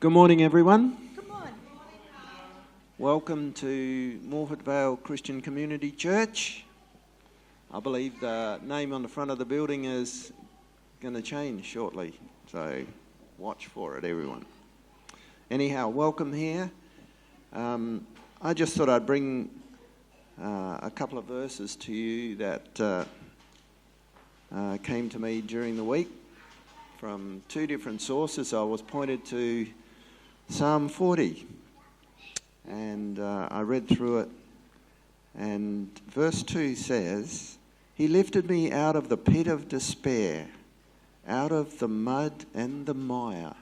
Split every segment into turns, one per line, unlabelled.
Good morning, everyone.
Good morning.
Welcome to Morford Vale Christian Community Church. I believe the name on the front of the building is going to change shortly, so watch for it, everyone. Anyhow, welcome here. I just thought I'd bring a couple of verses to you that came to me during the week from two different sources. I was pointed to Psalm 40, and I read through it, and verse 2 says, "He lifted me out of the pit of despair, out of the mud and the mire."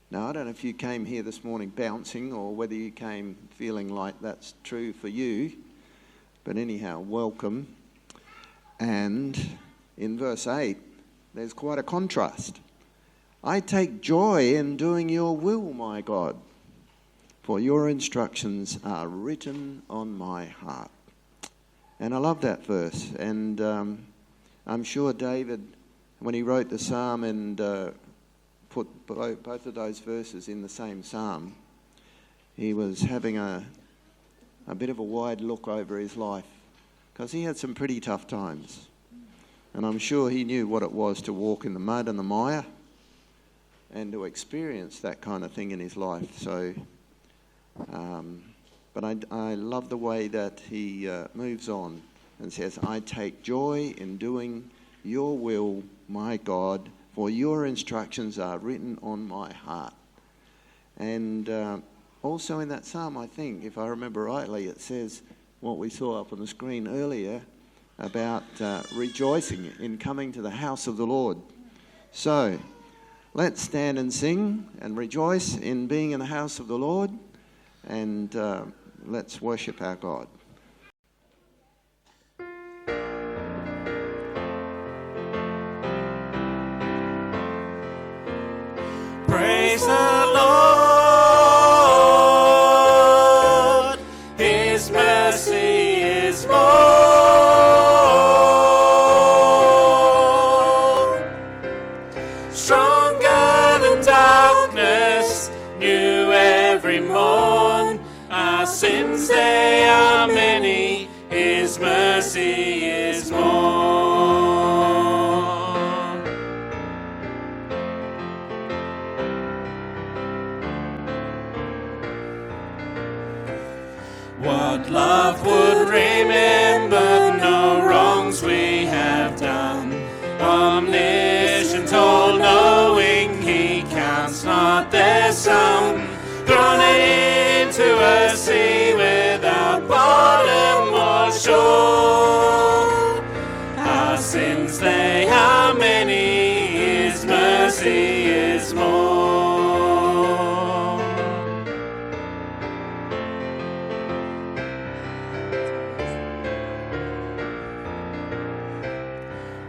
Now, I don't know if you came here this morning bouncing or whether you came feeling like that's true for you, but anyhow, welcome. And in verse 8, there's quite a contrast. "I take joy in doing your will, my God, for your instructions are written on my heart." And I love that verse. And I'm sure David, when he wrote the psalm and put both of those verses in the same psalm, he was having a bit of a wide look over his life, because he had some pretty tough times. And I'm sure he knew what it was to walk in the mud and the mire and to experience that kind of thing in his life. So, but I love the way that he moves on and says, "I take joy in doing your will, my God, for your instructions are written on my heart." And also in that psalm, I think, if I remember rightly, it says what we saw up on the screen earlier about rejoicing in coming to the house of the Lord. So, let's stand and sing and rejoice in being in the house of the Lord, and let's worship our God.
Praise the Lord, His mercy is more. Stronger than darkness, new every morn. Our sins, they are many, His mercy is more. What love would remember no wrongs we have done? Omniscient, all-knowing, He counts not their sum. Thrown into a sea without bottom or shore. Our sins, they are many, His mercy is more.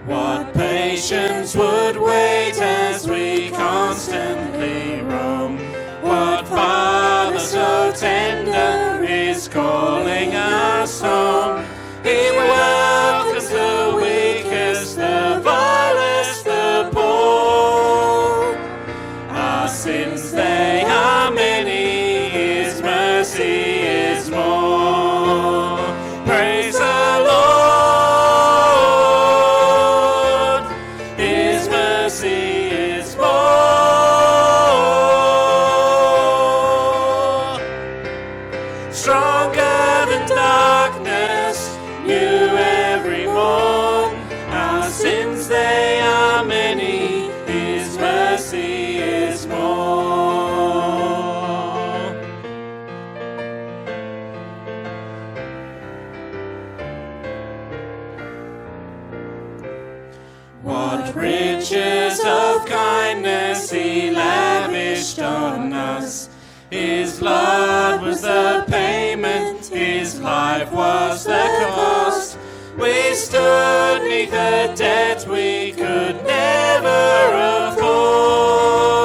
What patience would wait as we constantly roam? What Father so tender is calling us home? He welcomes the weakest, the vilest, the poor. Our sins, they are many, His mercy is more. Praise the Lord, His mercy is more. Stronger than darkness, new every morn. Our sins, they are many, His mercy is more. What riches of kindness He lavished on us. His blood was the payment, His life was the cost. We stood 'neath a debt we could never afford.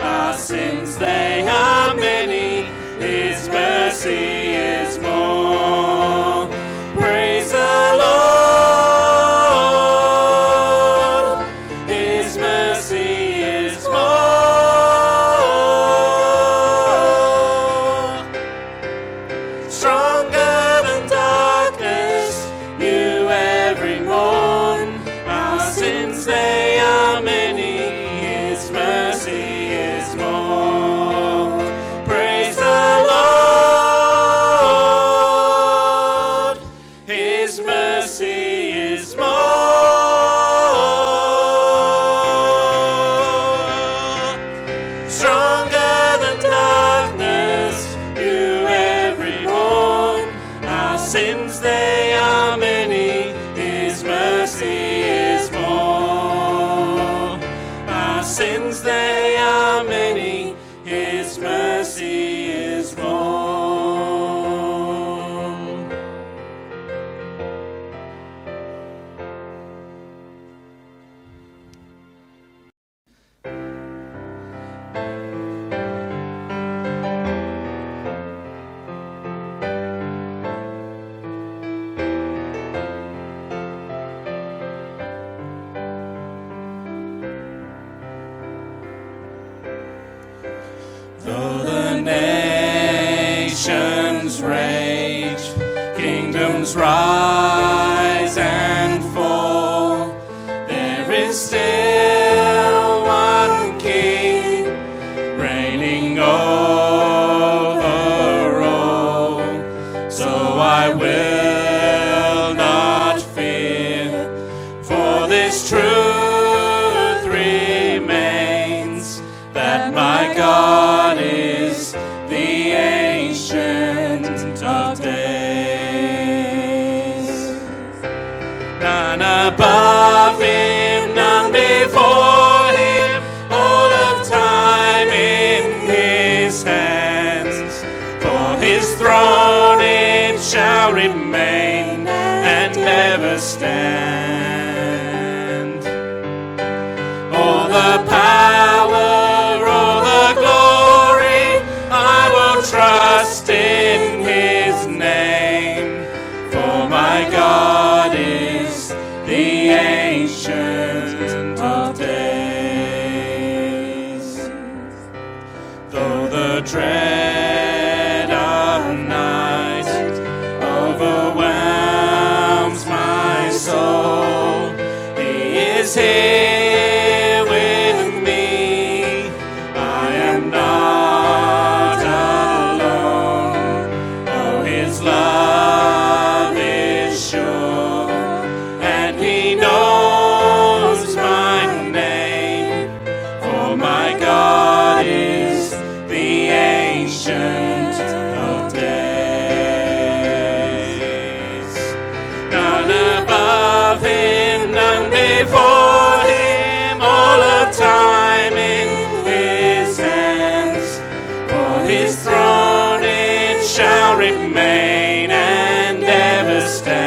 Our sins, they are many, His mercy is more. Praise the Lord, His mercy is more. nations rage, kingdoms rise and fall. There is still one King reigning over all. So I will not fear, for this truth remains, that my God is the Ancient of Days. None above him, none before him, all of time in his hands. For his throne it shall remain and never stand. All the power, all the glory, I will trust in his name. For my God is the Ancient of Days. Though the dread of night overwhelms my soul, he is here with me. I am not alone. Oh, his love is sure, and he knows my name. For my God is the Ancient of Days. None above him, none before him, all of time in his hands. For his throne it shall remain and ever stand.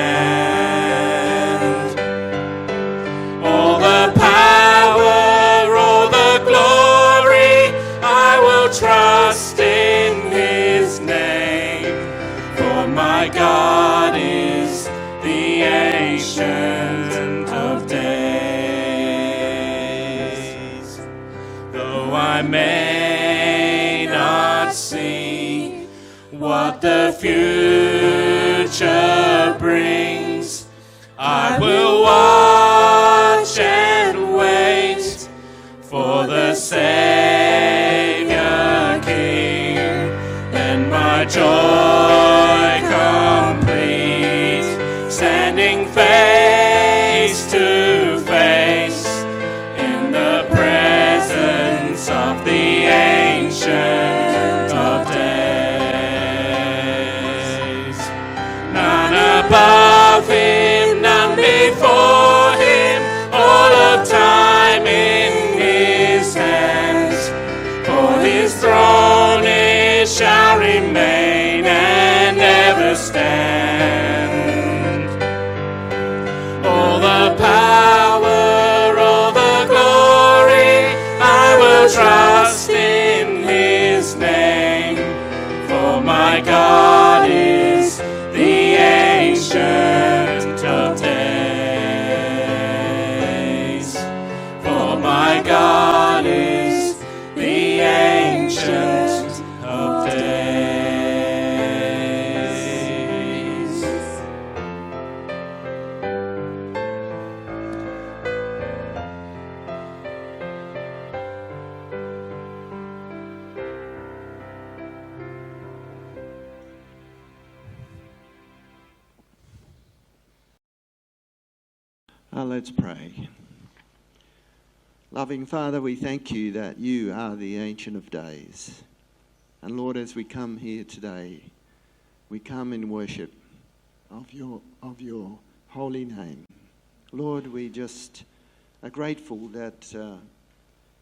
All the power, all the glory, I will trust in his name. For my God is the Ancient of Days. Though I may not see what the future brings, I will watch and wait for the Savior King, and my joy complete, standing face to face in the presence of the Ancient of Days. None above him, none before him, all of time in his hands. For his throne it shall remain and never stand. All the power, all the glory, I will trust in his name. For my God is the Ancient of Days. For my God is the Ancient of Days.
Let's pray. Loving Father, we thank you that you are the Ancient of Days. And Lord, as we come here today, we come in worship of your holy name. Lord, we just are grateful that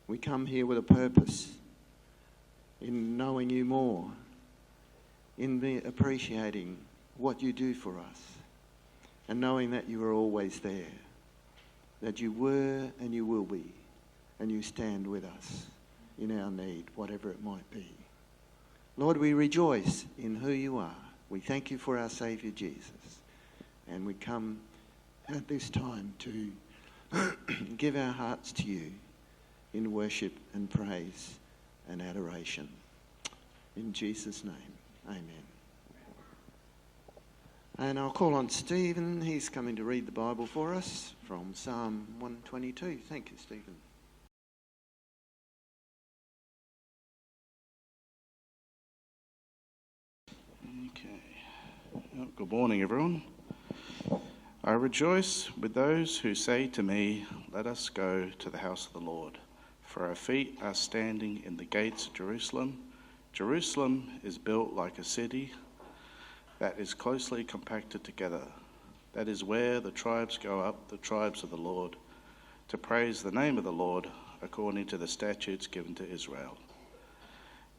we come here with a purpose in knowing you more, in appreciating what you do for us, and knowing that you are always there, that you were and you will be, and you stand with us in our need, whatever it might be. Lord, we rejoice in who you are. We thank you for our Saviour Jesus. And we come at this time to give our hearts to you in worship and praise and adoration. In Jesus' name, amen. And I'll call on Stephen. He's coming to read the Bible for us from Psalm 122. Thank you, Stephen.
Okay. Good morning, everyone. I rejoice with those who say to me, "Let us go to the house of the Lord." For our feet are standing in the gates of Jerusalem. Jerusalem is built like a city that is closely compacted together. That is where the tribes go up, the tribes of the Lord, to praise the name of the Lord according to the statutes given to Israel.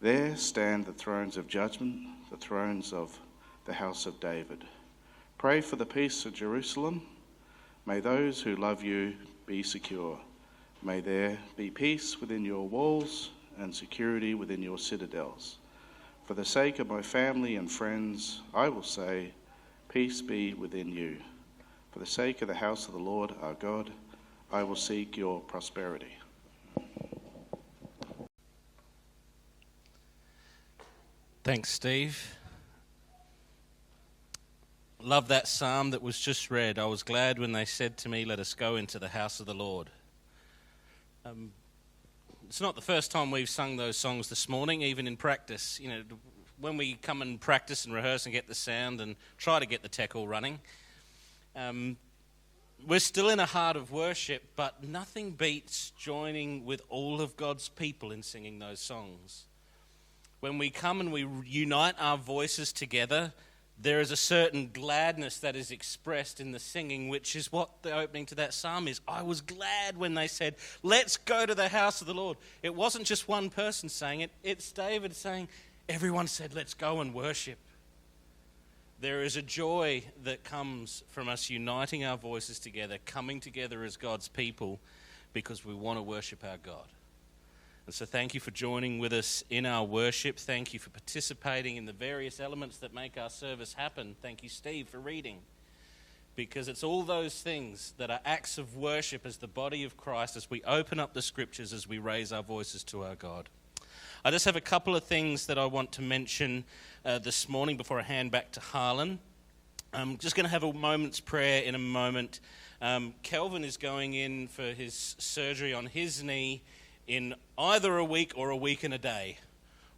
There stand the thrones of judgment, the thrones of the house of David. Pray for the peace of Jerusalem. May those who love you be secure. May there be peace within your walls and security within your citadels. For the sake of my family and friends, I will say, peace be within you. For the sake of the house of the Lord our God, I will seek your prosperity.
Thanks, Steve. Love that psalm that was just read. I was glad when they said to me, "Let us go into the house of the Lord." It's not the first time we've sung those songs this morning, even in practice. You know, when we come and practice and rehearse and get the sound and try to get the tech all running, we're still in a heart of worship, but nothing beats joining with all of God's people in singing those songs. When we come and we unite our voices together, there is a certain gladness that is expressed in the singing, which is what the opening to that psalm is. I was glad when they said, "Let's go to the house of the Lord." It wasn't just one person saying it. It's David saying, everyone said, "Let's go and worship." There is a joy that comes from us uniting our voices together, coming together as God's people, because we want to worship our God. And so thank you for joining with us in our worship. Thank you for participating in the various elements that make our service happen. Thank you, Steve, for reading. Because it's all those things that are acts of worship as the body of Christ, as we open up the scriptures, as we raise our voices to our God. I just have a couple of things that I want to mention this morning before I hand back to Harlan. I'm just going to have a moment's prayer in a moment. Kelvin is going in for his surgery on his knee in either a week or a week and a day,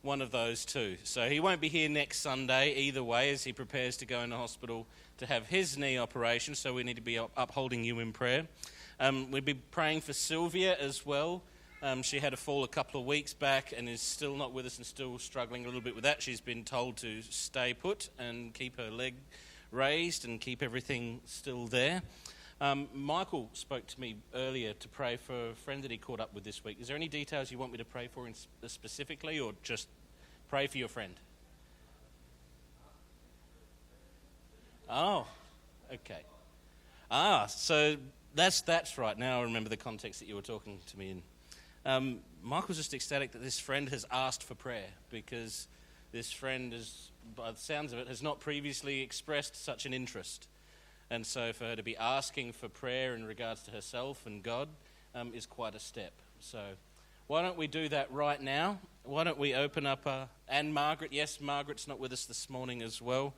one of those two. So he won't be here next Sunday either way as he prepares to go into hospital to have his knee operation, so we need to be upholding you in prayer. We'll be praying for Sylvia as well. She had a fall a couple of weeks back and is still not with us and still struggling a little bit with that. She's been told to stay put and keep her leg raised and keep everything still there. Michael spoke to me earlier to pray for a friend that he caught up with this week. Is there any details you want me to pray for specifically, or just pray for your friend? Oh, okay. So that's right. Now I remember the context that you were talking to me in. Michael's just ecstatic that this friend has asked for prayer, because this friend, by the sounds of it, has not previously expressed such an interest. And so for her to be asking for prayer in regards to herself and God is quite a step. So why don't we do that right now? Why don't we open up and Margaret, yes, Margaret's not with us this morning as well.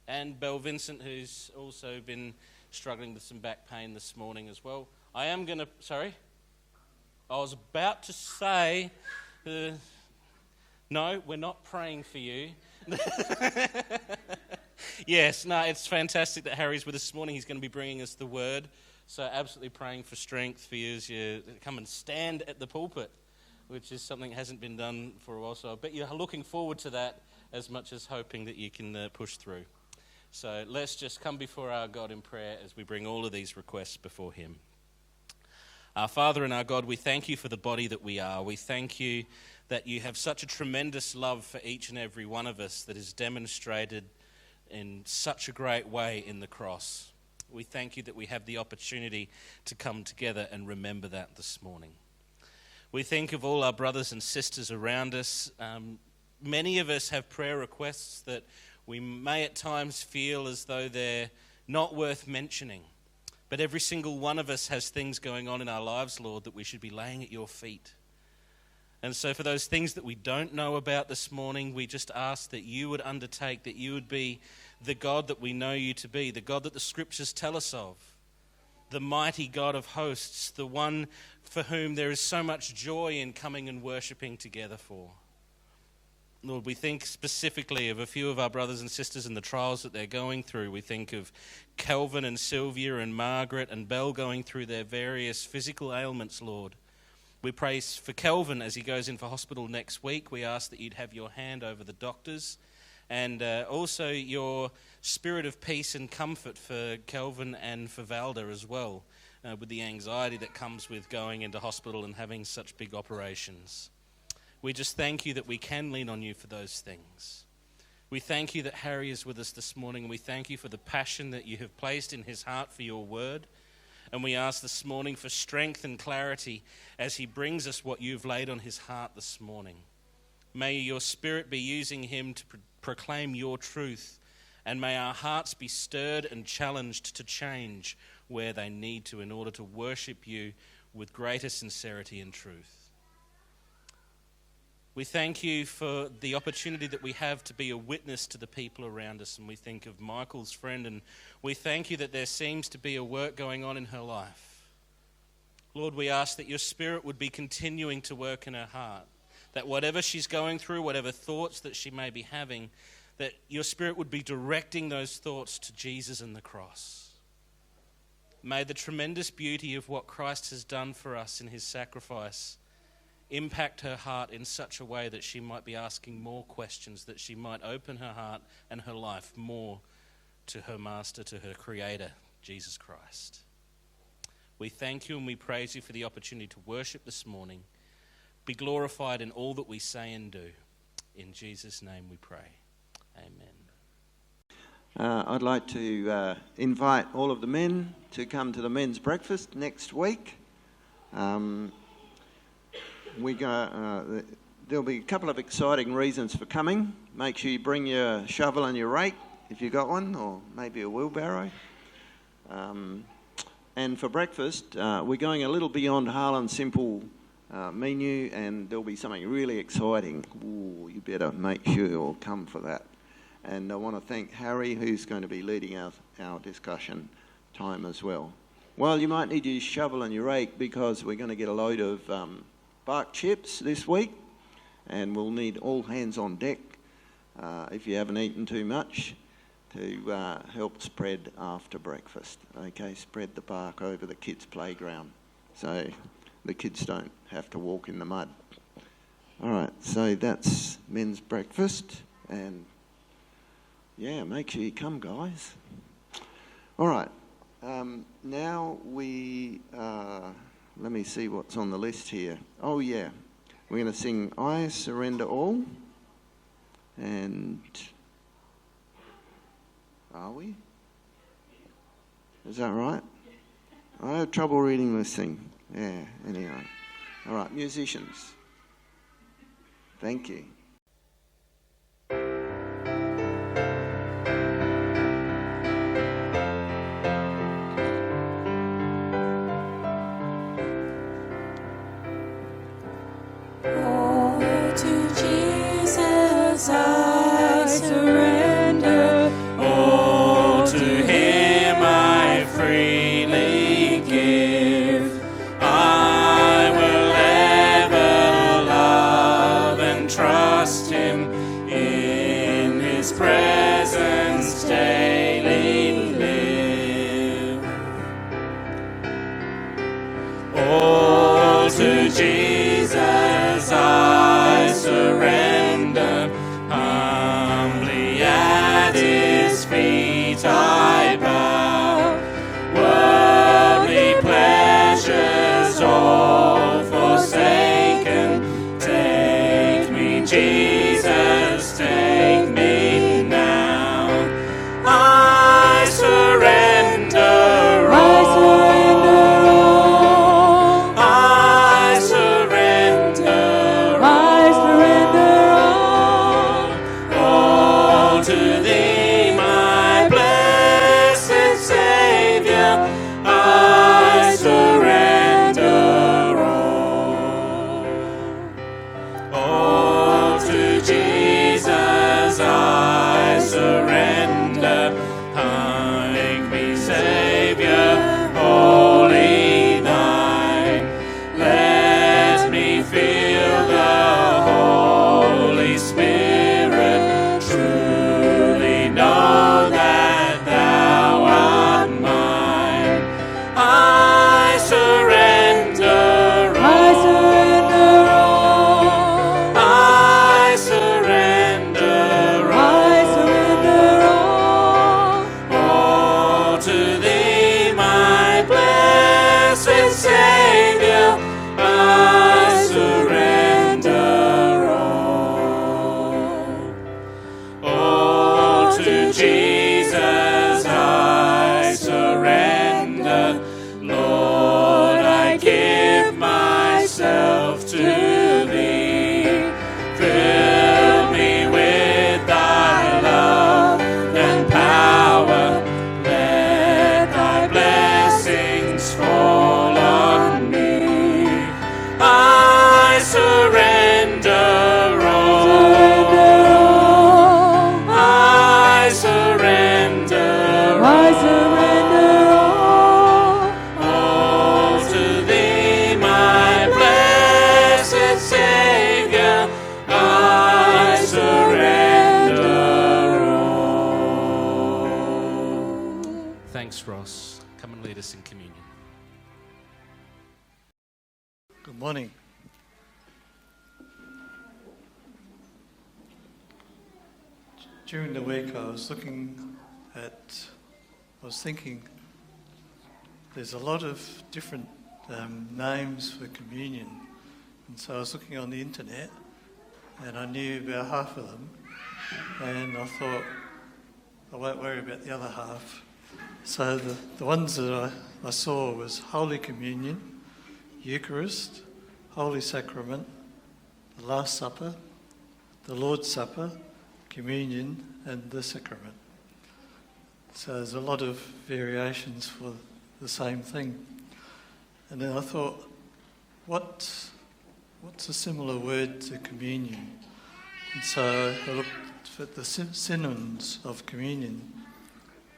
And Belle Vincent, who's also been struggling with some back pain this morning as well. I was about to say, no, we're not praying for you. Yes, no, it's fantastic that Harry's with us this morning. He's going to be bringing us the word. So absolutely praying for strength for you as you come and stand at the pulpit, which is something that hasn't been done for a while. So I bet you're looking forward to that as much as hoping that you can push through. So let's just come before our God in prayer as we bring all of these requests before him. Our Father and our God, we thank you for the body that we are. We thank you that you have such a tremendous love for each and every one of us that is demonstrated in such a great way in the cross. We thank you that we have the opportunity to come together and remember that this morning. We think of all our brothers and sisters around us. Many of us have prayer requests that we may at times feel as though they're not worth mentioning. But every single one of us has things going on in our lives, Lord, that we should be laying at your feet. And so for those things that we don't know about this morning, we just ask that you would undertake, that you would be the God that we know you to be, the God that the scriptures tell us of, the mighty God of hosts, the one for whom there is so much joy in coming and worshipping together for. Lord, we think specifically of a few of our brothers and sisters and the trials that they're going through. We think of Kelvin and Sylvia and Margaret and Belle going through their various physical ailments, Lord. We pray for Kelvin as he goes in for hospital next week. We ask that you'd have your hand over the doctors and also your spirit of peace and comfort for Kelvin and for Valda as well, with the anxiety that comes with going into hospital and having such big operations. We just thank you that we can lean on you for those things. We thank you that Harry is with us this morning, and we thank you for the passion that you have placed in his heart for your word. And we ask this morning for strength and clarity as he brings us what you've laid on his heart this morning. May your Spirit be using him to proclaim your truth, and may our hearts be stirred and challenged to change where they need to in order to worship you with greater sincerity and truth. We thank you for the opportunity that we have to be a witness to the people around us, and we think of Michael's friend, and we thank you that there seems to be a work going on in her life. Lord, we ask that your Spirit would be continuing to work in her heart, that whatever she's going through, whatever thoughts that she may be having, that your Spirit would be directing those thoughts to Jesus and the cross. May the tremendous beauty of what Christ has done for us in his sacrifice impact her heart in such a way that she might be asking more questions, that she might open her heart and her life more to her Master, to her Creator, Jesus Christ. We thank you and we praise you for the opportunity to worship this morning. Be glorified in all that we say and do. In Jesus' name we pray. Amen.
I'd like to invite all of the men to come to the men's breakfast next week. There'll be a couple of exciting reasons for coming. Make sure you bring your shovel and your rake if you've got one, or maybe a wheelbarrow. And for breakfast, we're going a little beyond Harlan's simple menu, and there'll be something really exciting. Ooh, you better make sure you'll come for that. And I want to thank Harry, who's going to be leading our discussion time as well. Well, you might need your shovel and your rake because we're going to get a load of bark chips this week, and we'll need all hands on deck if you haven't eaten too much to help spread after breakfast. Okay, spread the bark over the kids' playground so the kids don't have to walk in the mud. All right, so that's men's breakfast, and yeah, make sure you come, guys. All right, now we... let me see what's on the list here. Oh, yeah. We're going to sing I Surrender All. And are we? Is that right? I had trouble reading this thing. Yeah, anyway. All right, musicians. Thank you.
I surrender, all to him I freely give. I will ever love and trust him, in his presence daily live. All to Jesus I surrender, humbly at his feet I bow. Worldly pleasures all forsaken, take me, Jesus, take me now. I surrender all. I surrender all to thee, my blessed Savior. I surrender all.
Thanks, Ross. Come and lead us in communion.
Good morning. During the week I was thinking there's a lot of different names for communion, and so I was looking on the internet and I knew about half of them, and I thought I won't worry about the other half. So the ones that I saw was Holy Communion, Eucharist, Holy Sacrament, the Last Supper, the Lord's Supper, Communion and the Sacrament. So there's a lot of variations for the same thing. And then I thought, what's a similar word to communion? And so I looked at the synonyms of communion.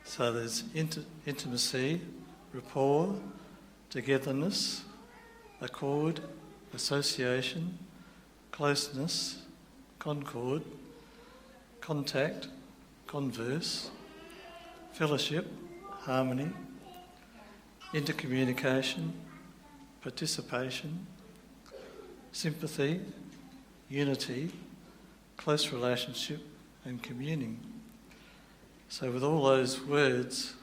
So there's intimacy, rapport, togetherness, accord, association, closeness, concord, contact, converse, fellowship, harmony, intercommunication, participation, sympathy, unity, close relationship and communing. So with all those words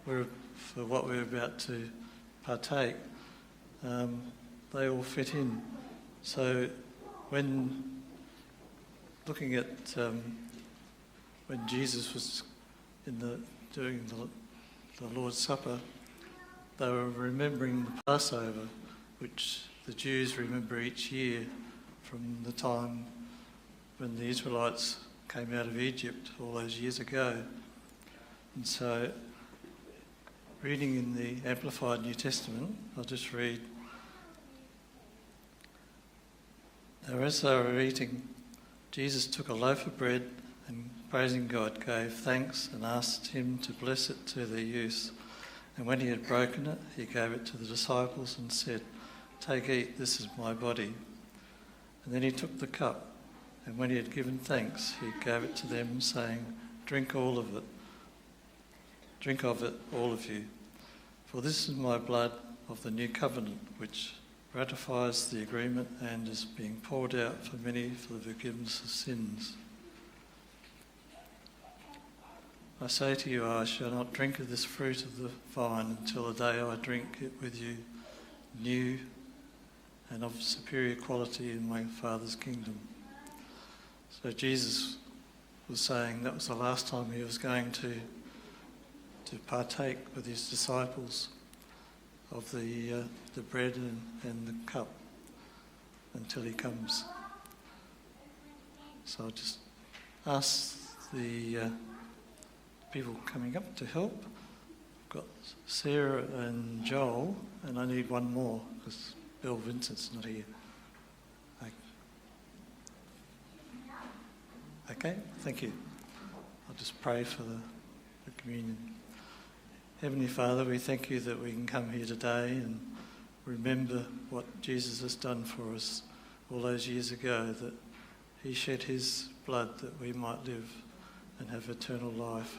for what we're about to partake, they all fit in. So when looking at when Jesus was doing the Lord's Supper, they were remembering the Passover, which the Jews remember each year from the time when the Israelites came out of Egypt all those years ago. And so, reading in the Amplified New Testament, I'll just read. Now, as they were eating, Jesus took a loaf of bread and, praising God, gave thanks and asked him to bless it to their use. And when he had broken it, he gave it to the disciples and said, "Take, eat, this is my body." And then he took the cup, and when he had given thanks, he gave it to them, saying, "Drink all of it. Drink of it, all of you. For this is my blood of the new covenant, which ratifies the agreement and is being poured out for many for the forgiveness of sins. I say to you, I shall not drink of this fruit of the vine until the day I drink it with you, new and of superior quality in my Father's kingdom." So Jesus was saying that was the last time he was going to partake with his disciples of the bread and the cup until he comes. So I'll just ask the people coming up to help. I've got Sarah and Joel, and I need one more because Bill Vincent's not here. Okay, thank you. I'll just pray for the communion. Heavenly Father, we thank you that we can come here today and remember what Jesus has done for us all those years ago, that he shed his blood that we might live and have eternal life.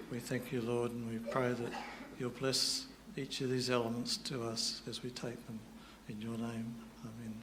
We thank you, Lord, and we pray that you'll bless each of these elements to us as we take them. In your name, amen.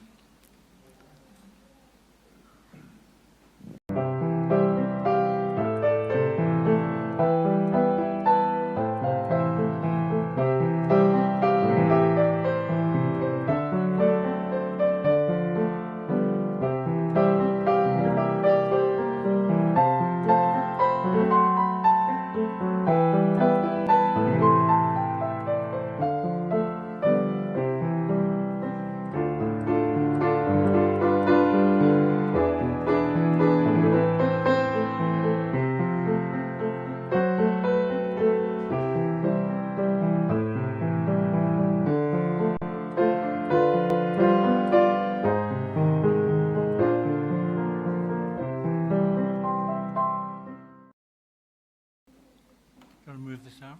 Going to move this out.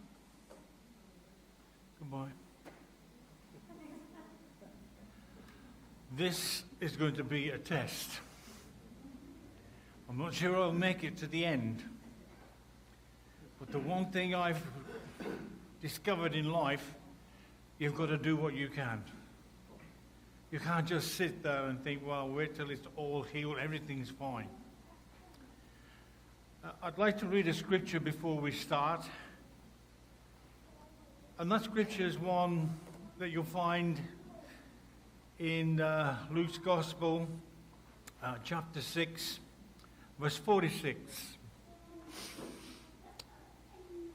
Goodbye. This is going to be a test. I'm not sure I'll make it to the end. But the one thing I've discovered in life, you've got to do what you can. You can't just sit there and think, well, wait till it's all healed, everything's fine. I'd like to read a scripture before we start. And that scripture is one that you'll find in Luke's Gospel, chapter 6, verse 46.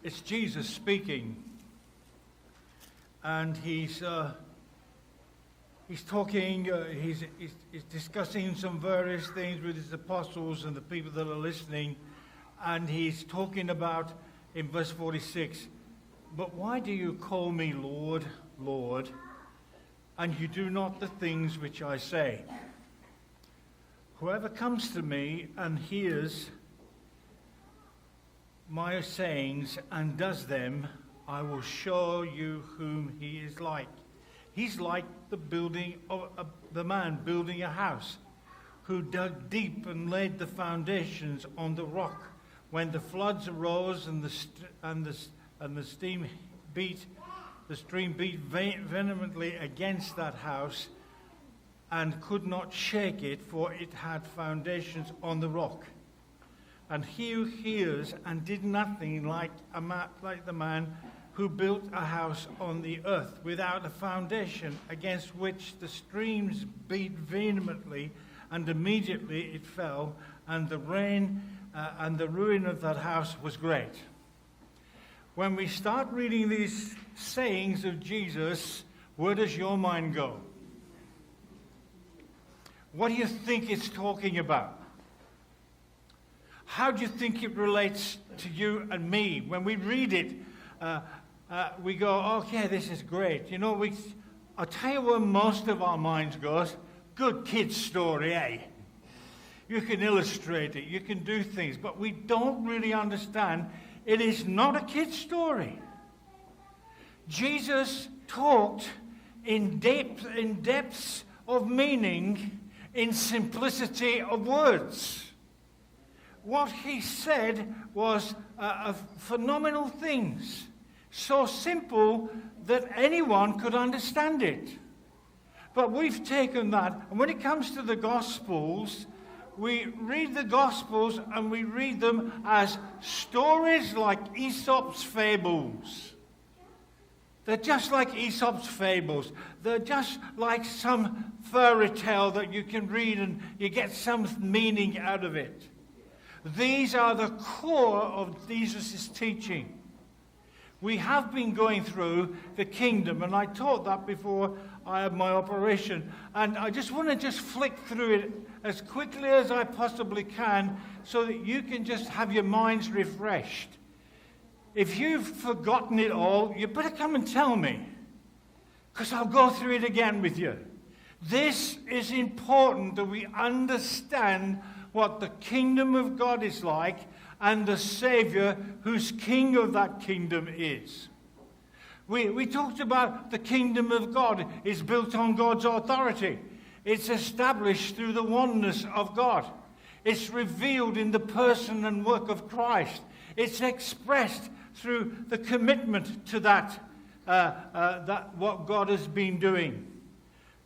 It's Jesus speaking, and he's talking, he's discussing some various things with his apostles and the people that are listening, and he's talking about, in verse 46, "But why do you call me Lord, Lord, and you do not the things which I say? Whoever comes to me and hears my sayings and does them, I will show you whom he is like. He's like the man building a house, who dug deep and laid the foundations on the rock. When the floods arose and the stream beat vehemently against that house, and could not shake it, for it had foundations on the rock. And he who hears and did nothing like the man who built a house on the earth without a foundation, against which the streams beat vehemently, and immediately it fell, and the ruin of that house was great." When we start reading these sayings of Jesus, where does your mind go? What do you think it's talking about? How do you think it relates to you and me? When we read it, we go, okay, this is great. You know, I'll tell you where most of our minds goes. Good kid's story, eh? You can illustrate it, you can do things, but we don't really understand it is not a kid's story. Jesus talked in depths of meaning, in simplicity of words. What he said was phenomenal things, so simple that anyone could understand it. But we've taken that, and when it comes to the Gospels, we read the Gospels and we read them as stories like Aesop's fables. They're just like Aesop's fables. They're just like some fairy tale that you can read and you get some meaning out of it. These are the core of Jesus' teaching. We have been going through the kingdom, and I taught that before I had my operation. And I just want to flick through it as quickly as I possibly can so that you can just have your minds refreshed. If you've forgotten it all, you better come and tell me, because I'll go through it again with you. This is important, that we understand what the kingdom of God is like and the Savior who's king of that kingdom is. We talked about the kingdom of God is built on God's authority. It's established through the oneness of God. It's revealed in the person and work of Christ. It's expressed through the commitment to that what God has been doing.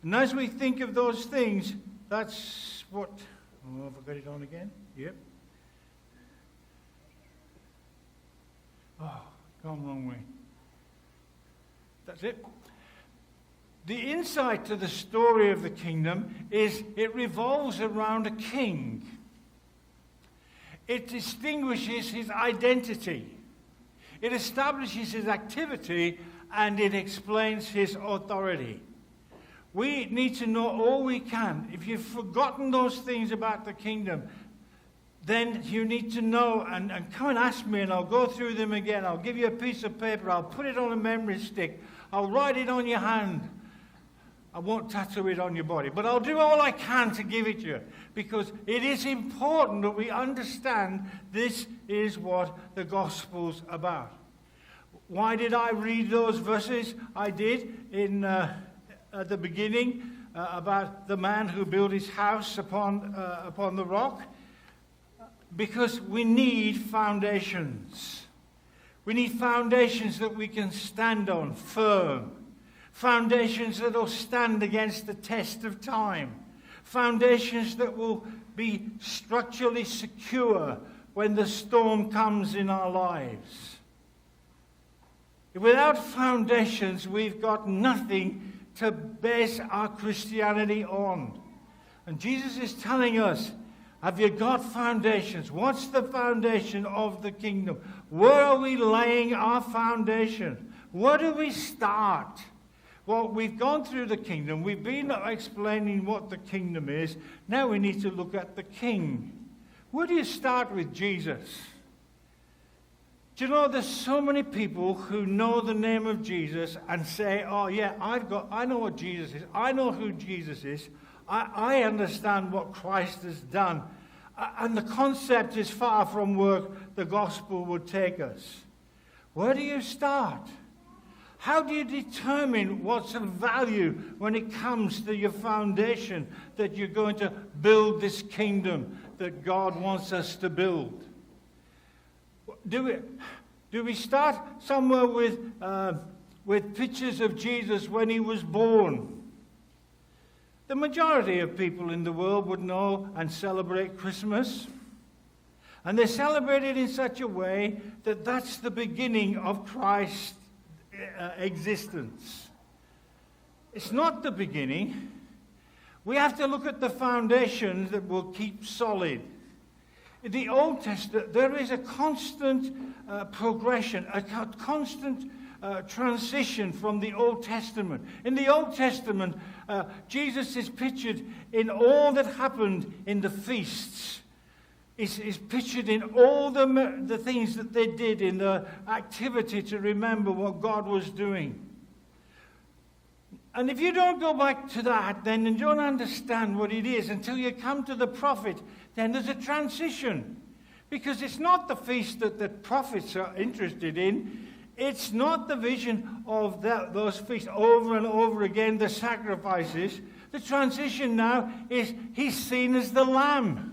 And as we think of those things, that's what... Oh, have I got it on again? Yep. Oh, gone wrong way. That's it. The insight to the story of the kingdom is it revolves around a king. It distinguishes his identity. It establishes his activity, and it explains his authority. We need to know all we can. If you've forgotten those things about the kingdom, then you need to know, and come and ask me, and I'll go through them again. I'll give you a piece of paper. I'll put it on a memory stick. I'll write it on your hand. I won't tattoo it on your body, but I'll do all I can to give it to you, because it is important that we understand this is what the gospel's about. Why did I read those verses? I did at the beginning about the man who built his house upon the rock, because we need foundations. We need foundations that we can stand on firm. Foundations that will stand against the test of time. Foundations that will be structurally secure when the storm comes in our lives. Without foundations, we've got nothing to base our Christianity on. And Jesus is telling us, have you got foundations? What's the foundation of the kingdom? Where are we laying our foundation? Where do we start? Well, we've gone through the kingdom. We've been explaining what the kingdom is. Now we need to look at the king. Where do you start with Jesus? Do you know there's so many people who know the name of Jesus and say, oh yeah, I know what Jesus is. I know who Jesus is. I understand what Christ has done. And the concept is far from where the gospel would take us. Where do you start? How do you determine what's of value when it comes to your foundation that you're going to build this kingdom that God wants us to build? Do we start somewhere with pictures of Jesus when he was born? The majority of people in the world would know and celebrate Christmas. And they celebrate it in such a way that that's the beginning of Christ's existence. It's not the beginning. We have to look at the foundations that will keep solid. In the Old Testament, there is a constant progression, a constant transition from the Old Testament. In the Old Testament, Jesus is pictured in all that happened in the feasts. Is pictured in all the things that they did in the activity to remember what God was doing. And if you don't go back to that, then you don't understand what it is until you come to the prophet. Then there's a transition. Because it's not the feast that the prophets are interested in. It's not the vision of those feasts over and over again, the sacrifices. The transition now is he's seen as the Lamb.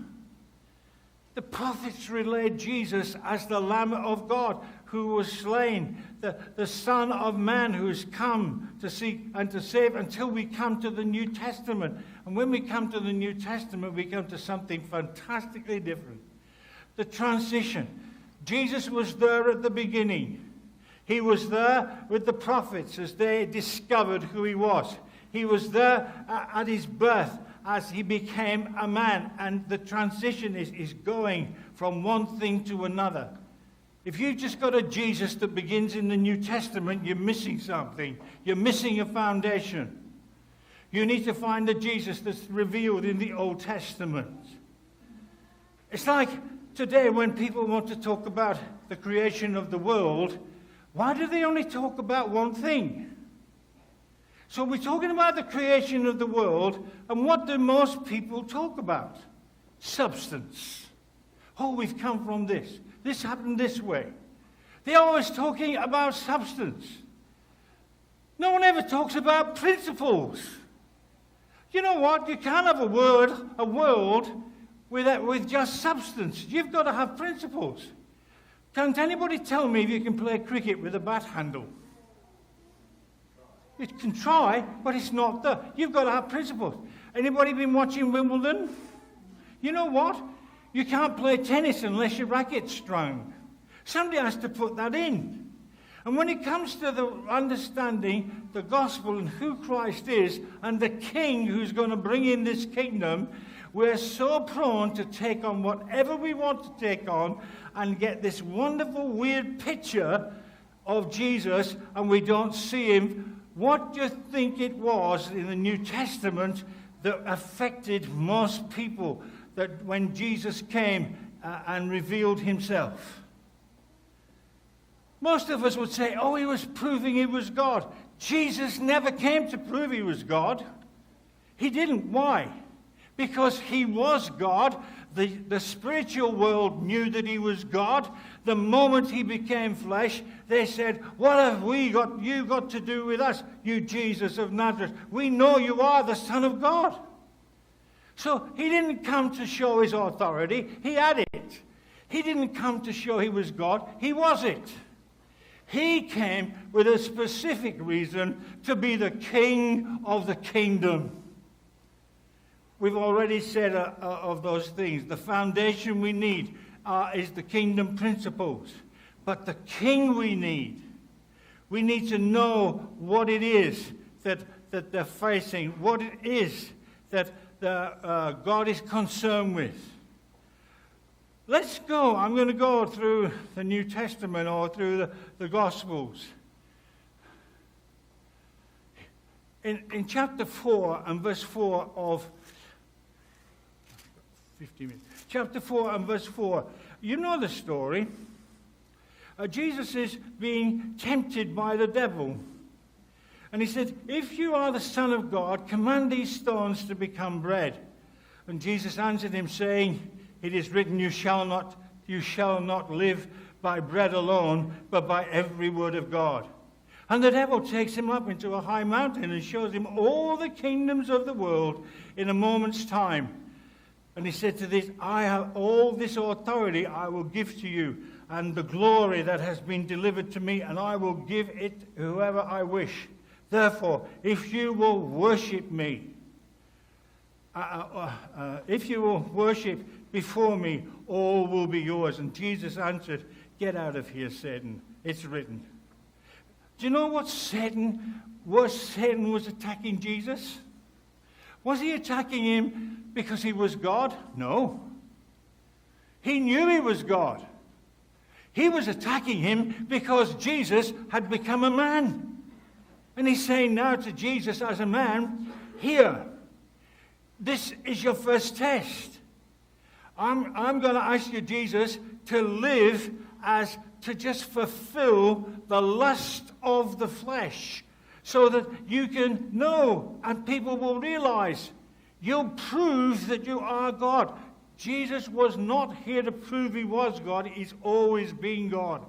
The prophets relayed Jesus as the Lamb of God who was slain, the Son of Man who has come to seek and to save until we come to the New Testament. And when we come to the New Testament, we come to something fantastically different. The transition. Jesus was there at the beginning. He was there with the prophets as they discovered who he was. He was there at his birth as he became a man. And the transition is going from one thing to another. If you've just got a Jesus that begins in the New Testament, you're missing something. You're missing a foundation. You need to find the Jesus that's revealed in the Old Testament. It's like today when people want to talk about the creation of the world, why do they only talk about one thing? So we're talking about the creation of the world, and what do most people talk about? Substance. Oh, we've come from this. This happened this way. They're always talking about substance. No one ever talks about principles. You know what? You can't have a world with just substance. You've got to have principles. Can't anybody tell me if you can play cricket with a bat handle? You can try, but it's not there. You've got to have principles. Anybody been watching Wimbledon? You know what? You can't play tennis unless your racket's strong. Somebody has to put that in. And when it comes to the understanding the gospel and who Christ is and the king who's going to bring in this kingdom, we're so prone to take on whatever we want to take on and get this wonderful, weird picture of Jesus, and we don't see him. What do you think it was in the New Testament that affected most people that when Jesus came and revealed himself? Most of us would say, oh, he was proving he was God. Jesus never came to prove he was God. He didn't. Why? Because he was God. The spiritual world knew that he was God. The moment he became flesh, they said, what have you got to do with us, you Jesus of Nazareth? We know you are the Son of God. So he didn't come to show his authority. He had it. He didn't come to show he was God. He was it. He came with a specific reason to be the king of the kingdom. We've already said of those things. The foundation we need is the kingdom principles. But the king we need to know what it is that they're facing, what it is that God is concerned with. Let's go. I'm going to go through the New Testament or through the Gospels. In chapter 4 and verse 4 of 15 minutes. Chapter 4 and verse 4. You know the story. Jesus is being tempted by the devil. And he said, if you are the Son of God, command these stones to become bread. And Jesus answered him, saying, it is written, you shall not live by bread alone, but by every word of God. And the devil takes him up into a high mountain and shows him all the kingdoms of the world in a moment's time. And he said to this, I have all this authority I will give to you, and the glory that has been delivered to me, and I will give it whoever I wish. Therefore, if you will worship me, if you will worship before me, all will be yours. And Jesus answered, get out of here, Satan. It's written. Do you know what Satan was? Satan was attacking Jesus. Was he attacking him because he was God? No. He knew he was God. He was attacking him because Jesus had become a man. And he's saying now to Jesus as a man, here, this is your first test. I'm going to ask you, Jesus, to live as to just fulfill the lust of the flesh so that you can know and people will realize you'll prove that you are God. Jesus was not here to prove he was God. He's always been God.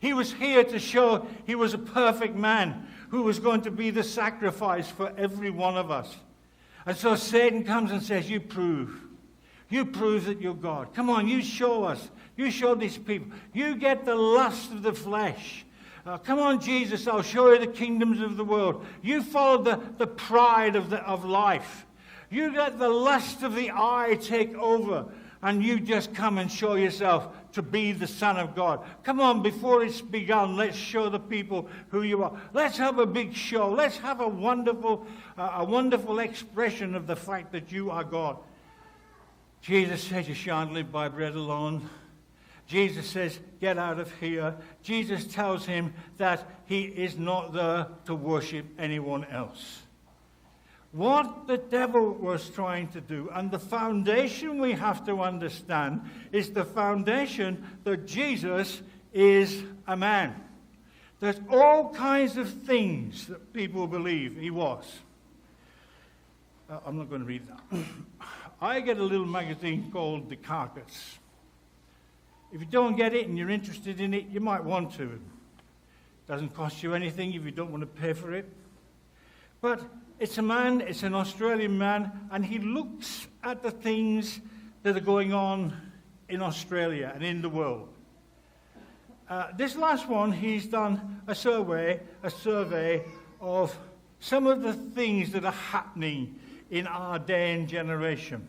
He was here to show he was a perfect man who was going to be the sacrifice for every one of us. And so Satan comes and says, you prove that you're God. Come on, you show us. You show these people. You get the lust of the flesh. Come on, Jesus, I'll show you the kingdoms of the world. You follow the pride of life. You let the lust of the eye take over, and you just come and show yourself to be the Son of God. Come on, before it's begun, let's show the people who you are. Let's have a big show. Let's have a wonderful expression of the fact that you are God. Jesus says you shan't live by bread alone. Jesus says, get out of here. Jesus tells him that he is not there to worship anyone else. What the devil was trying to do, and the foundation we have to understand, is the foundation that Jesus is a man. There's all kinds of things that people believe he was. I'm not going to read that. I get a little magazine called The Carcass. If you don't get it and you're interested in it, you might want to. It doesn't cost you anything if you don't want to pay for it. But it's a man, it's an Australian man, and he looks at the things that are going on in Australia and in the world. This last one, he's done a survey of some of the things that are happening in our day and generation.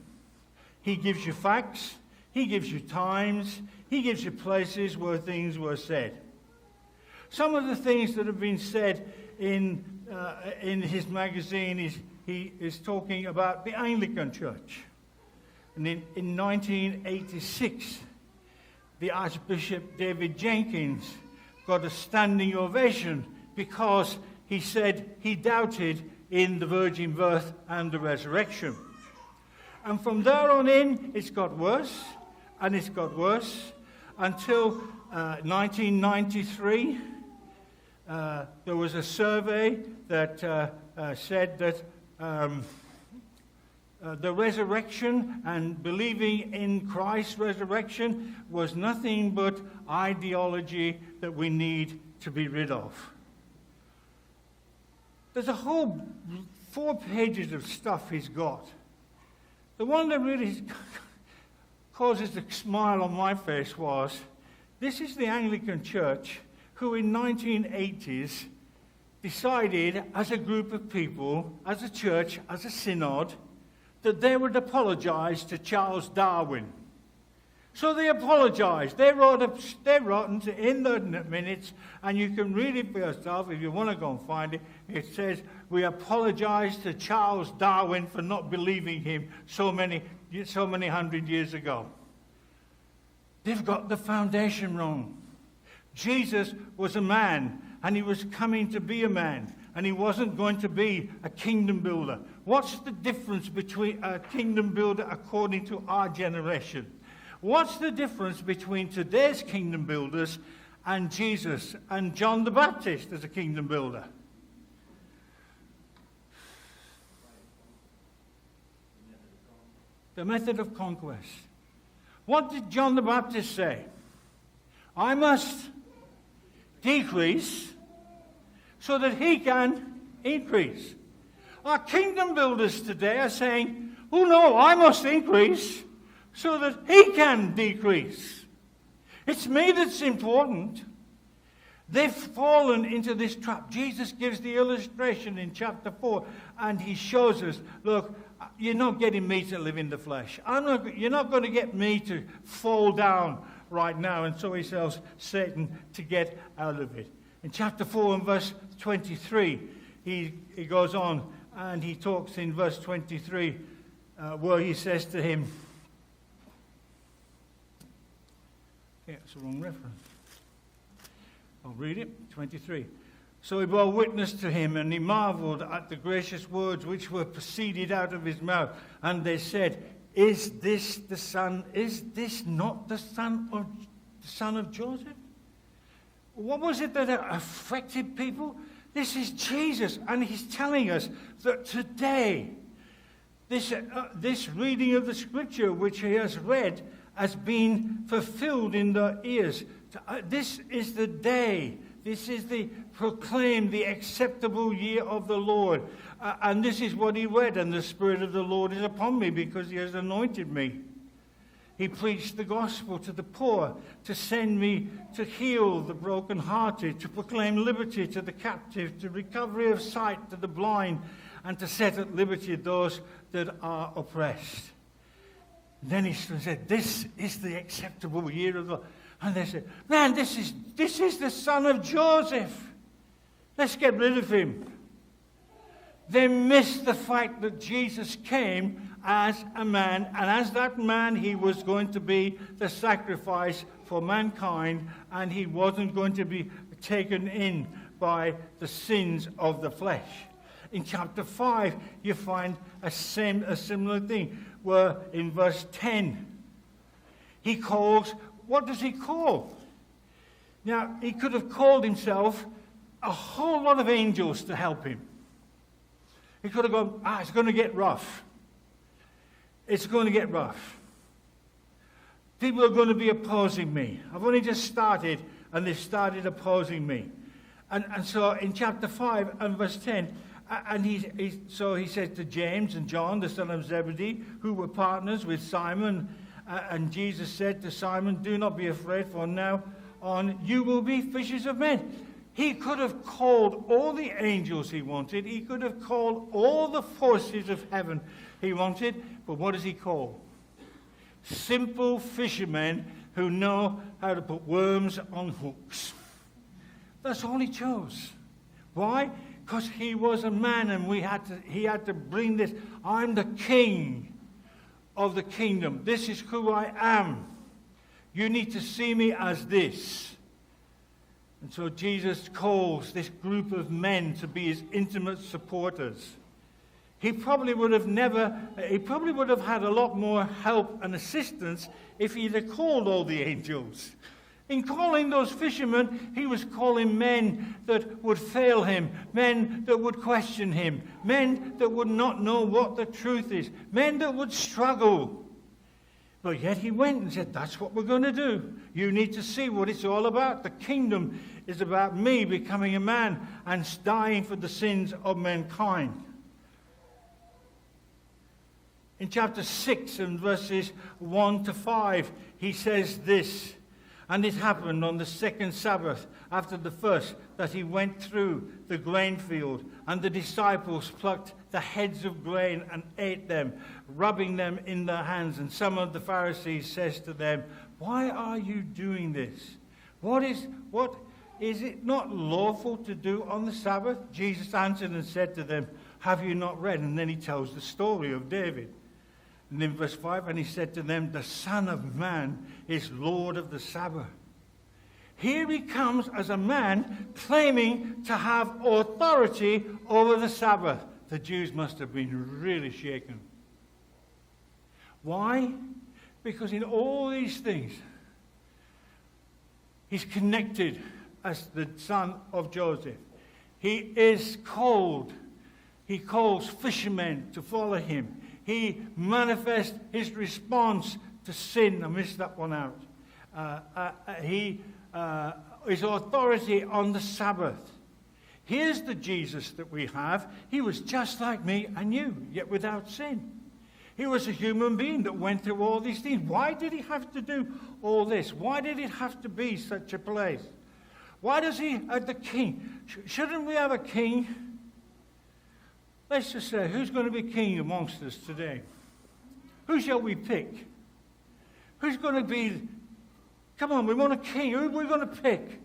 He gives you facts, he gives you times, he gives you places where things were said. Some of the things that have been said in his magazine he is talking about the Anglican Church. And in 1986, the Archbishop David Jenkins got a standing ovation because he said he doubted in the virgin birth and the resurrection. And from there on in, it's got worse, and it's got worse, until 1993. There was a survey that said that the resurrection and believing in Christ's resurrection was nothing but ideology that we need to be rid of. There's a whole 4 pages of stuff he's got. The one that really causes a smile on my face was, this is the Anglican Church who in 1980s decided as a group of people, as a church, as a synod, that they would apologize to Charles Darwin. So they apologized. They wrote in the minutes, and you can read it for yourself if you want to go and find it. It says, we apologize to Charles Darwin for not believing him so many hundred years ago. They've got the foundation wrong. Jesus was a man, and he was coming to be a man, and he wasn't going to be a kingdom builder. What's the difference between a kingdom builder according to our generation? What's the difference between today's kingdom builders and Jesus and John the Baptist as a kingdom builder? The method of conquest. What did John the Baptist say? I must decrease so that he can increase. Our kingdom builders today are saying, oh no, I must increase so that he can decrease. It's me that's important. They've fallen into this trap. Jesus gives the illustration in chapter 4, and he shows us, look, you're not getting me to live in the flesh. You're not going to get me to fall down right now. And so he tells Satan to get out of it. In chapter 4 and verse 23, he goes on and he talks in verse 23 where he says to him, yeah, it's the wrong reference. I'll read it, 23. So he bore witness to him, and he marveled at the gracious words which were proceeded out of his mouth. And they said, Is this not the son of Joseph? What was it that affected people? This is Jesus, and he's telling us that today, this reading of the scripture which he has read has been fulfilled in their ears. This is the day. This is the proclaimed, the acceptable year of the Lord. And this is what he read. And the Spirit of the Lord is upon me because he has anointed me. He preached the gospel to the poor, to send me to heal the brokenhearted, to proclaim liberty to the captive, to recovery of sight to the blind, and to set at liberty those that are oppressed. And then he said, this is the acceptable year of the Lord. And they said, man, this is the son of Joseph. Let's get rid of him. They missed the fact that Jesus came as a man, and as that man, he was going to be the sacrifice for mankind, and he wasn't going to be taken in by the sins of the flesh. In chapter 5, you find a similar thing, where in verse 10, he calls, what does he call? Now, he could have called himself a whole lot of angels to help him. He could have gone, it's going to get rough. It's going to get rough. People are going to be opposing me. I've only just started, and they've started opposing me. And so in chapter 5 and verse 10, and so he said to James and John, the son of Zebedee, who were partners with Simon, and Jesus said to Simon, do not be afraid, for now on you will be fishers of men. He could have called all the angels he wanted. He could have called all the forces of heaven he wanted. But what does he call? Simple fishermen who know how to put worms on hooks. That's all he chose. Why? Because he was a man, and he had to bring this. I'm the king of the kingdom. This is who I am. You need to see me as this. And so Jesus calls this group of men to be his intimate supporters. He probably would have had a lot more help and assistance if he'd have called all the angels. In calling those fishermen, he was calling men that would fail him, men that would question him, men that would not know what the truth is, men that would struggle. But yet he went and said, that's what we're going to do. You need to see what it's all about. The kingdom is about me becoming a man and dying for the sins of mankind. In chapter 6 and verses 1 to 5, he says this, And it happened on the second Sabbath after the first that he went through the grain field, and the disciples plucked the heads of grain and ate them, rubbing them in their hands. And some of the Pharisees says to them, "Why are you doing this? What is it not lawful to do on the Sabbath?" Jesus answered and said to them, "Have you not read?" And then he tells the story of David. And in verse 5, and he said to them, "The Son of Man is Lord of the Sabbath." Here he comes as a man claiming to have authority over the Sabbath. The Jews must have been really shaken. Why? Because in all these things, he's connected as the son of Joseph. He calls fishermen to follow him. He manifests his response to sin. I missed that one out. His authority on the Sabbath. Here's the Jesus that we have. He was just like me and you, yet without sin. He was a human being that went through all these things. Why did he have to do all this? Why did it have to be such a place? Why does he have the king? Shouldn't we have a king? Let's just say, who's going to be king amongst us today? Who shall we pick? Who's going to be... Come on, we want a king. Who are we going to pick?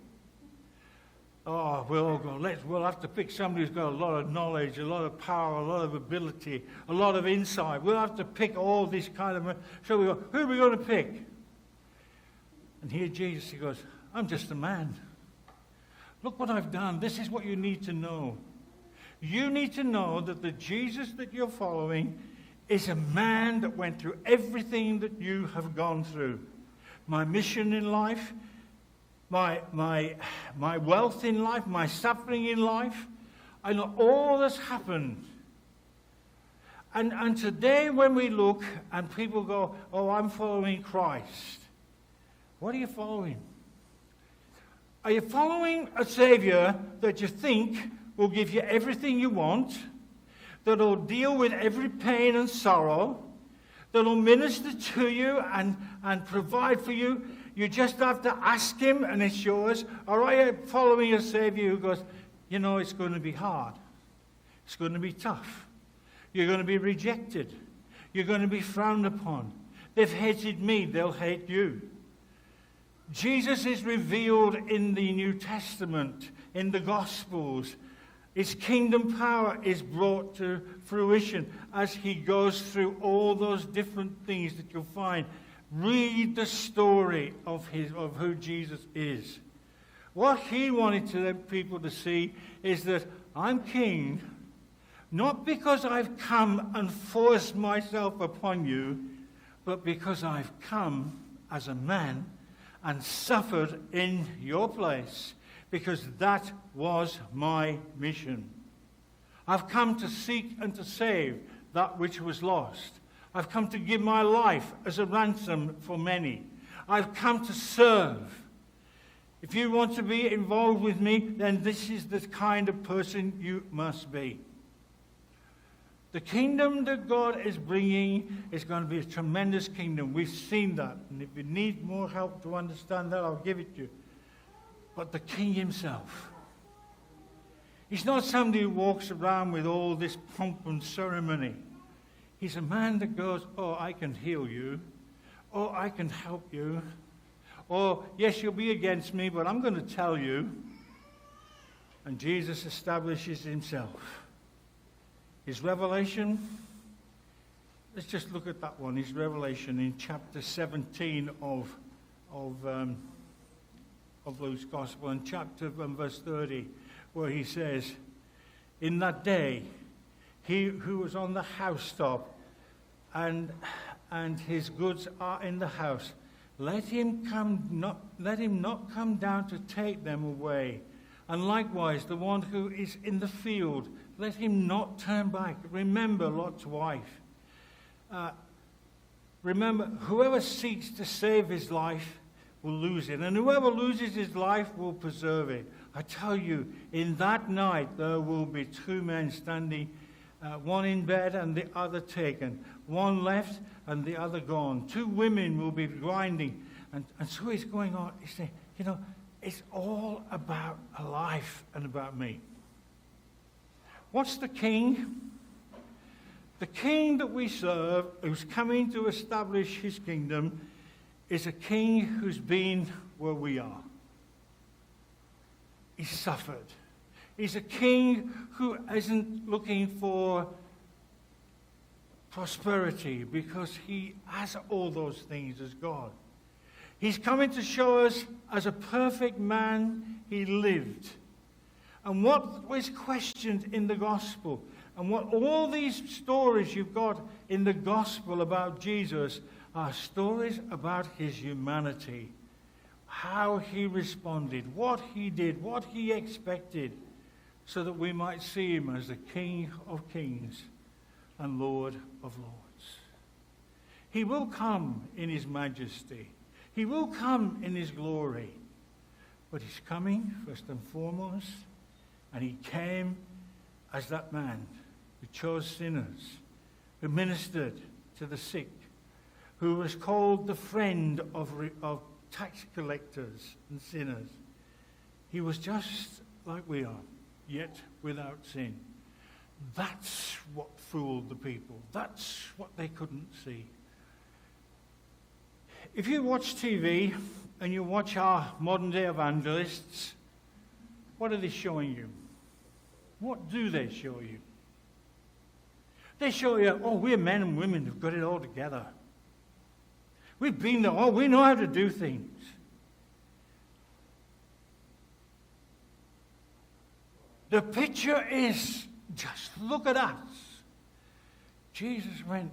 Oh, we'll have to pick somebody who's got a lot of knowledge, a lot of power, a lot of ability, a lot of insight. We'll have to pick all this kind of... So we go, who are we going to pick? And here Jesus, he goes, "I'm just a man. Look what I've done. This is what you need to know. You need to know that the Jesus that you're following is a man that went through everything that you have gone through. My mission in life, my wealth in life, my suffering in life. I know all that's happened. And today when we look and people go, "Oh, I'm following Christ." What are you following? Are you following a Savior that you think will give you everything you want, that will deal with every pain and sorrow, that will minister to you and provide for you? You just have to ask him and it's yours. Or are you following a Savior who goes, "You know, it's going to be hard. It's going to be tough. You're going to be rejected. You're going to be frowned upon. They've hated me, they'll hate you." Jesus is revealed in the New Testament, in the Gospels. His kingdom power is brought to fruition as he goes through all those different things that you'll find. Read the story of who Jesus is. What he wanted to let people to see is that I'm king, not because I've come and forced myself upon you, but because I've come as a man and suffered in your place, because that was my mission. I've come to seek and to save that which was lost. I've come to give my life as a ransom for many. I've come to serve. If you want to be involved with me, then this is the kind of person you must be. The kingdom that God is bringing is going to be a tremendous kingdom. We've seen that. And if you need more help to understand that, I'll give it to you. But the king himself, he's not somebody who walks around with all this pomp and ceremony. He's a man that goes, "Oh, I can heal you. Oh, I can help you. Oh, yes, you'll be against me, but I'm going to tell you." And Jesus establishes himself. His revelation, let's just look at that one. His revelation in chapter 17 of Luke's Gospel, and verse 30, where he says, "In that day, he who was on the housetop and his goods are in the house, let him not come down to take them away. And likewise, the one who is in the field, let him not turn back." Remember Lot's wife. Remember, whoever seeks to save his life will lose it, and whoever loses his life will preserve it. I tell you, in that night there will be two men standing, one in bed and the other taken, one left and the other gone. Two women will be grinding And so he's going on, he's saying, you know, it's all about a life and about me. What's the king? The king that we serve, who's coming to establish his kingdom, is a king who's been where we are. He's suffered. He's a king who isn't looking for prosperity because he has all those things as God. He's coming to show us as a perfect man he lived. And what was questioned in the gospel, and what all these stories you've got in the gospel about Jesus are stories about his humanity, how he responded, what he did, what he expected, so that we might see him as the King of Kings and Lord of Lords. He will come in his majesty. He will come in his glory. But he's coming first and foremost, and he came as that man who chose sinners, who ministered to the sick, who was called the friend of tax collectors and sinners. He was just like we are, yet without sin. That's what fooled the people. That's what they couldn't see. If you watch TV and you watch our modern day evangelists, what are they showing you? What do they show you? They show you, oh, we're men and women who've got it all together. We've been there, oh, we know how to do things. The picture is, just look at us. Jesus went,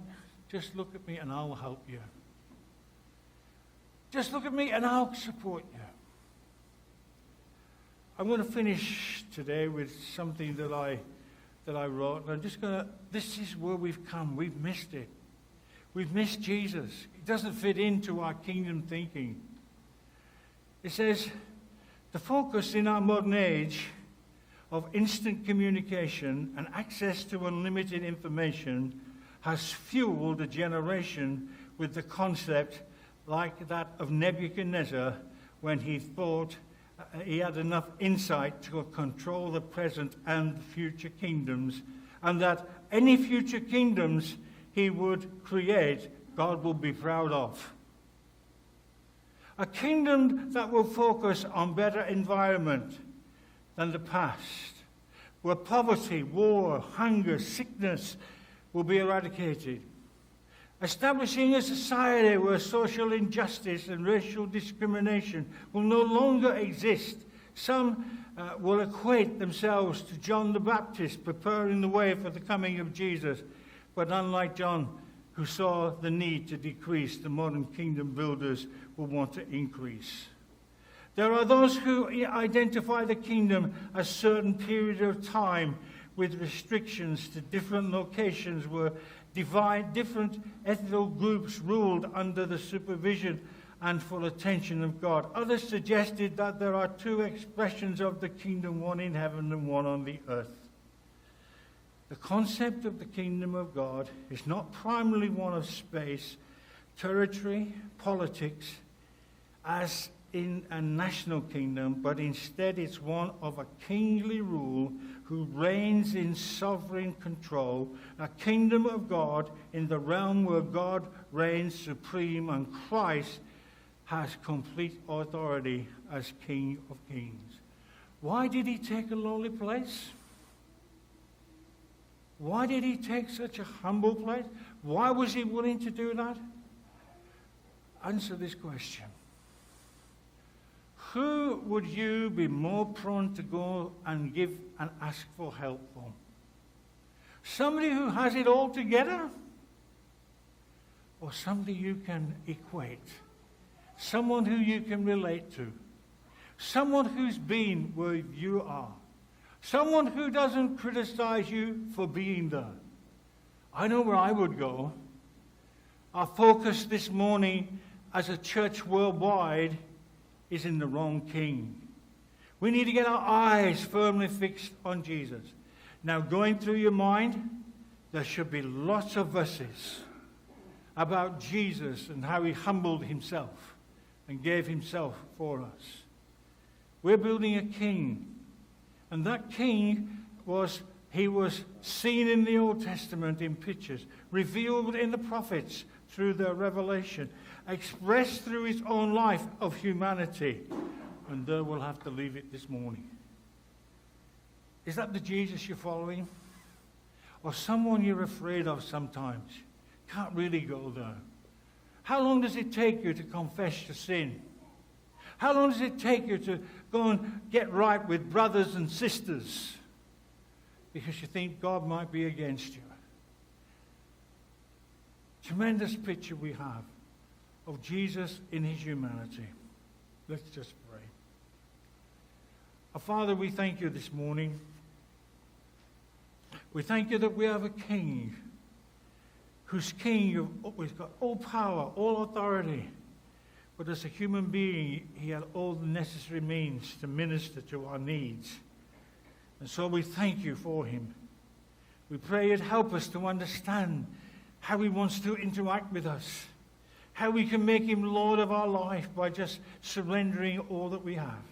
just look at me and I'll help you. Just look at me and I'll support you. I'm going to finish today with something that I wrote. And I'm just going to, this is where we've come. We've missed it. We've missed Jesus. It doesn't fit into our kingdom thinking. It says, the focus in our modern age of instant communication and access to unlimited information has fueled a generation with the concept like that of Nebuchadnezzar when he thought he had enough insight to control the present and future kingdoms, and that any future kingdoms he would create, God will be proud of. A kingdom that will focus on better environment than the past, where poverty, war, hunger, sickness will be eradicated. Establishing a society where social injustice and racial discrimination will no longer exist. Some will equate themselves to John the Baptist, preparing the way for the coming of Jesus. But unlike John, who saw the need to decrease, the modern kingdom builders will want to increase. There are those who identify the kingdom as a certain period of time with restrictions to different locations where different ethnical groups ruled under the supervision and full attention of God. Others suggested that there are two expressions of the kingdom, one in heaven and one on the earth. The concept of the kingdom of God is not primarily one of space, territory, politics, as in a national kingdom, but instead it's one of a kingly rule who reigns in sovereign control, a kingdom of God in the realm where God reigns supreme and Christ has complete authority as King of Kings. Why did he take a lowly place? Why did he take such a humble place? Why was he willing to do that? Answer this question. Who would you be more prone to go and give and ask for help from? Somebody who has it all together? Or somebody you can equate? Someone who you can relate to? Someone who's been where you are? Someone who doesn't criticize you for being there? I know where I would go. Our focus this morning as a church worldwide is in the wrong king. We need to get our eyes firmly fixed on Jesus. Now, going through your mind, there should be lots of verses about Jesus and how he humbled himself and gave himself for us. We're building a king. And that king was seen in the Old Testament in pictures, revealed in the prophets through their revelation, expressed through his own life of humanity. And there we'll have to leave it this morning. Is that the Jesus you're following? Or someone you're afraid of sometimes? Can't really go there. How long does it take you to confess your sin? How long does it take you to go and get right with brothers and sisters? Because you think God might be against you. Tremendous picture we have of Jesus in his humanity. Let's just pray. Our Father, we thank you this morning. We thank you that we have a king who's king who's got all power, all authority. But as a human being, he had all the necessary means to minister to our needs. And so we thank you for him. We pray you'd help us to understand how he wants to interact with us, how we can make him Lord of our life by just surrendering all that we have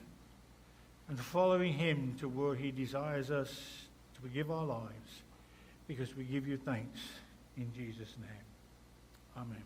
and following him to where he desires us to give our lives, because we give you thanks in Jesus' name. Amen.